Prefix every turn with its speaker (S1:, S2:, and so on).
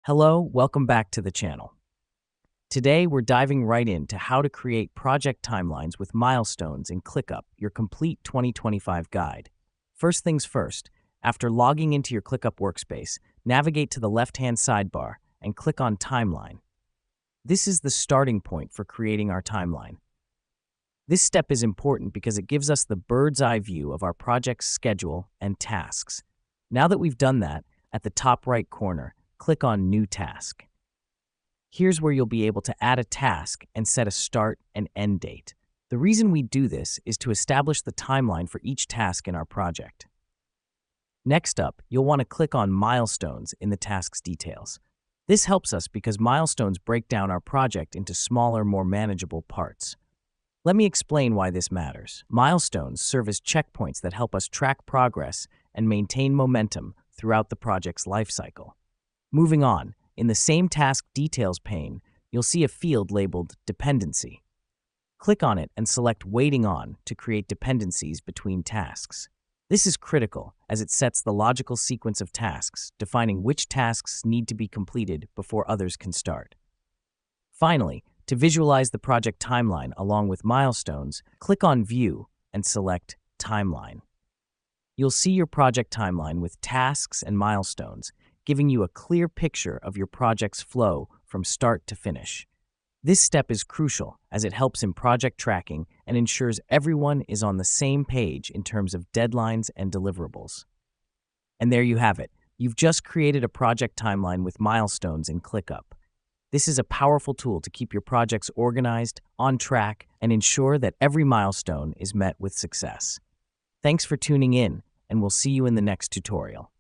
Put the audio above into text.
S1: Hello, welcome back to the channel. Today, we're diving right into how to create project timelines with milestones in ClickUp, your complete 2025 guide. First things first, after logging into your ClickUp workspace, navigate to the left-hand sidebar and click on Timeline. This is the starting point for creating our timeline. This step is important because it gives us the bird's-eye view of our project's schedule and tasks. Now that we've done that, at the top right corner, click on New Task. Here's where you'll be able to add a task and set a start and end date. The reason we do this is to establish the timeline for each task in our project. Next up, you'll want to click on Milestones in the task's details. This helps us because milestones break down our project into smaller, more manageable parts. Let me explain why this matters. Milestones serve as checkpoints that help us track progress and maintain momentum throughout the project's lifecycle. Moving on, in the same task details pane, you'll see a field labeled Dependency. Click on it and select Waiting On to create dependencies between tasks. This is critical as it sets the logical sequence of tasks, defining which tasks need to be completed before others can start. Finally, to visualize the project timeline along with milestones, click on View and select Timeline. You'll see your project timeline with tasks and milestones, giving you a clear picture of your project's flow from start to finish. This step is crucial as it helps in project tracking and ensures everyone is on the same page in terms of deadlines and deliverables. And there you have it. You've just created a project timeline with milestones in ClickUp. This is a powerful tool to keep your projects organized, on track, and ensure that every milestone is met with success. Thanks for tuning in, and we'll see you in the next tutorial.